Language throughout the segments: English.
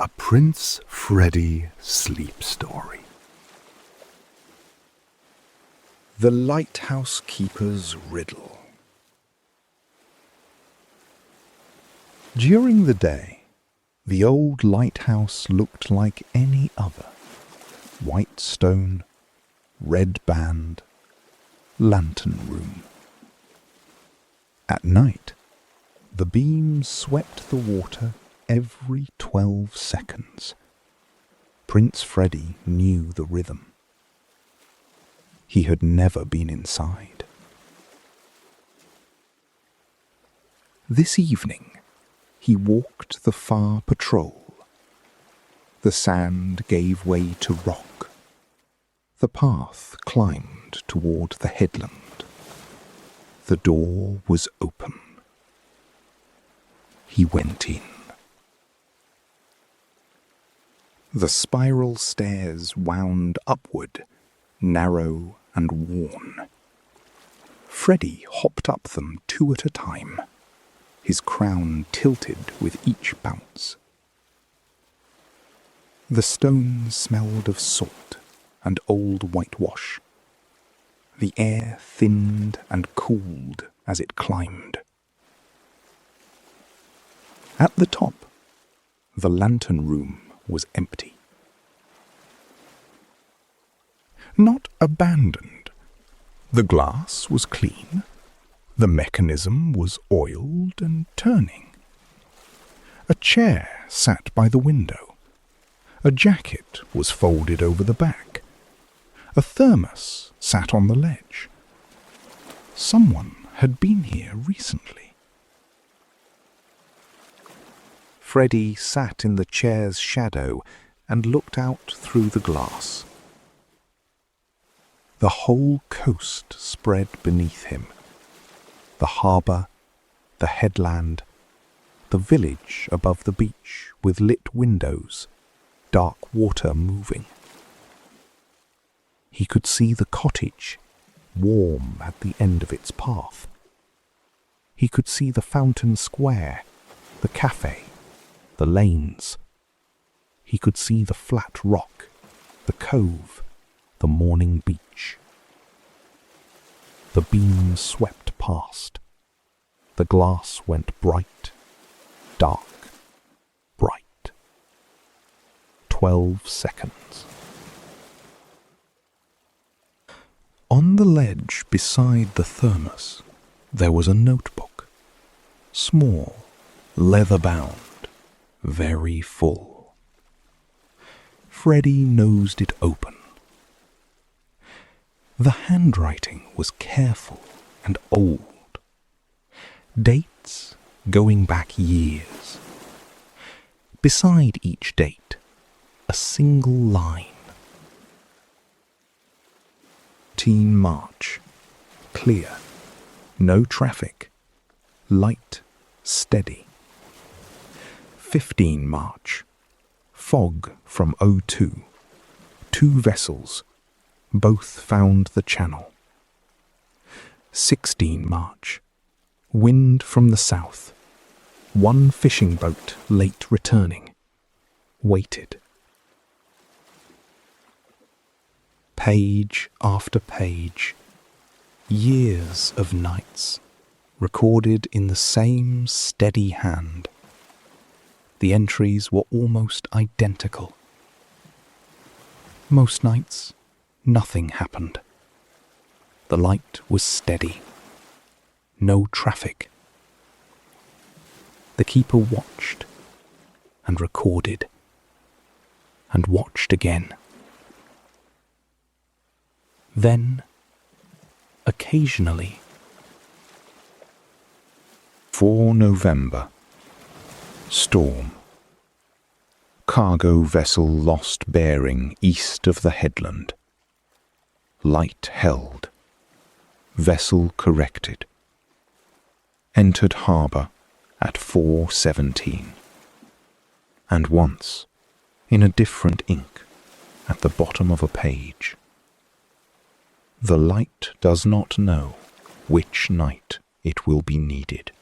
A Prince Freddie sleep story. The Lighthouse Keeper's Riddle. During the day, the old lighthouse looked like any other. White stone, red band, lantern room. At night, the beams swept the water every 12 seconds. Prince Freddie knew the rhythm. He had never been inside. This evening, he walked the far patrol. The sand gave way to rock. The path climbed toward the headland. The door was open. He went in. The spiral stairs wound upward, narrow and worn. Freddie hopped up them 2 at a time. His crown tilted with each bounce. The stone smelled of salt and old whitewash. The air thinned and cooled as it climbed. At the top, the lantern room was empty. Not abandoned. The glass was clean. The mechanism was oiled and turning. A chair sat by the window. A jacket was folded over the back. A thermos sat on the ledge. Someone had been here recently. Freddie sat in the chair's shadow and looked out through the glass. The whole coast spread beneath him. The harbour, the headland, the village above the beach with lit windows, dark water moving. He could see the cottage, warm at the end of its path. He could see the fountain square, the cafe, the lanes. He could see the flat rock, the cove, the morning beach. The beams swept past. The glass went bright, dark, bright. 12 seconds. On the ledge beside the thermos, there was a notebook. Small, leather-bound, very full. Freddie nosed it open. The handwriting was careful and old. Dates going back years. Beside each date, a single line. 18 March. Clear. No traffic. Light, steady. 15 March. Fog from O2. 2 vessels. Both found the channel. 16 March. Wind from the south. 1 fishing boat late returning. Waited. Page after page. Years of nights, recorded in the same steady hand. The entries were almost identical. Most nights, nothing happened. The light was steady. No traffic. The keeper watched and recorded and watched again. Then, occasionally, 4 November. Storm. Cargo vessel lost bearing east of the headland. Light held. Vessel corrected. Entered harbour at 4:17. And once, in a different ink, at the bottom of a page. The light does not know which night it will be needed.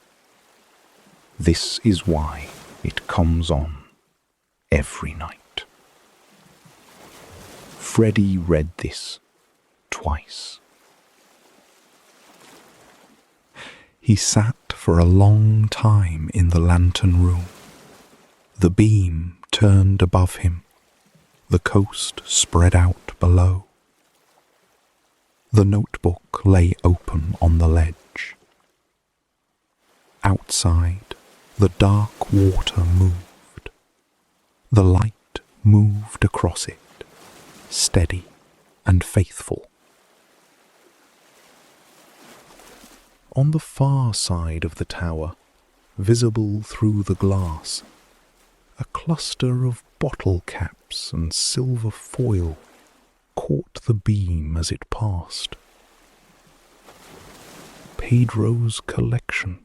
This is why it comes on every night. Freddie read this twice. He sat for a long time in the lantern room. The beam turned above him, the coast spread out below. The notebook lay open on the ledge. Outside, the dark water moved. The light moved across it, steady and faithful. On the far side of the tower, visible through the glass, a cluster of bottle caps and silver foil caught the beam as it passed. Pedro's collection.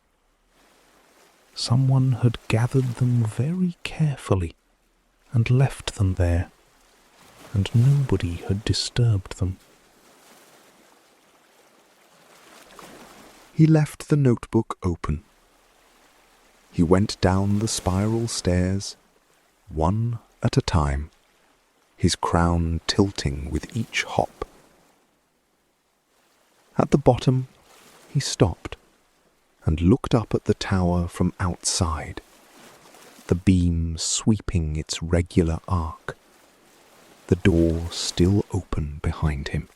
Someone had gathered them very carefully and left them there, and nobody had disturbed them. He left the notebook open. He went down the spiral stairs, one at a time, his crown tilting with each hop. At the bottom, he stopped and looked up at the tower from outside, the beam sweeping its regular arc, the door still open behind him.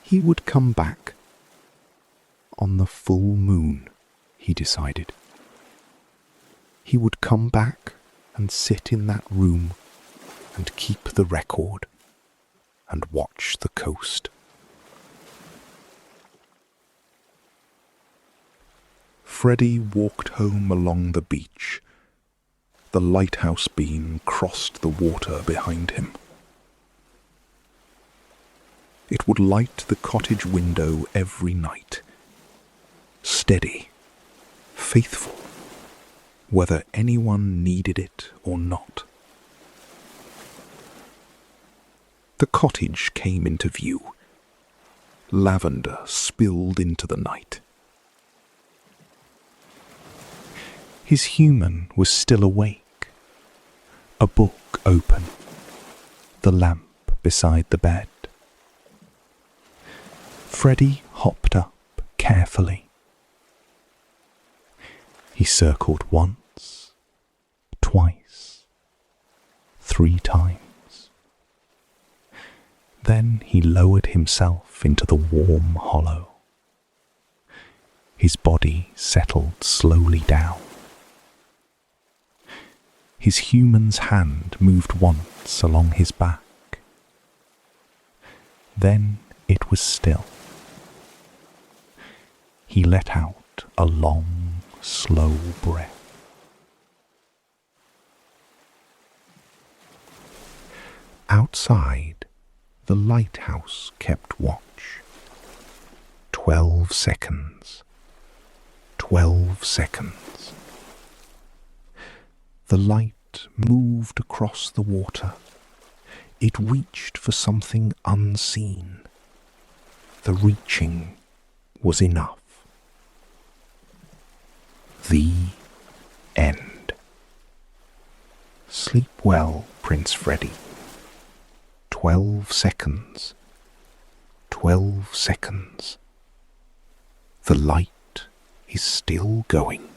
He would come back on the full moon, he decided. He would come back and sit in that room and keep the record and watch the coast. Freddie walked home along the beach. The lighthouse beam crossed the water behind him. It would light the cottage window every night. Steady, faithful, whether anyone needed it or not. The cottage came into view. Lavender spilled into the night. His human was still awake, a book open, the lamp beside the bed. Freddie hopped up carefully. He circled once, twice, 3 times. Then he lowered himself into the warm hollow. His body settled slowly down. His human's hand moved once along his back. Then it was still. He let out a long, slow breath. Outside, the lighthouse kept watch. 12 seconds. 12 seconds. The light moved across the water. It reached for something unseen. The reaching was enough. The end. Sleep well, Prince Freddie. 12 seconds. 12 seconds. The light is still going.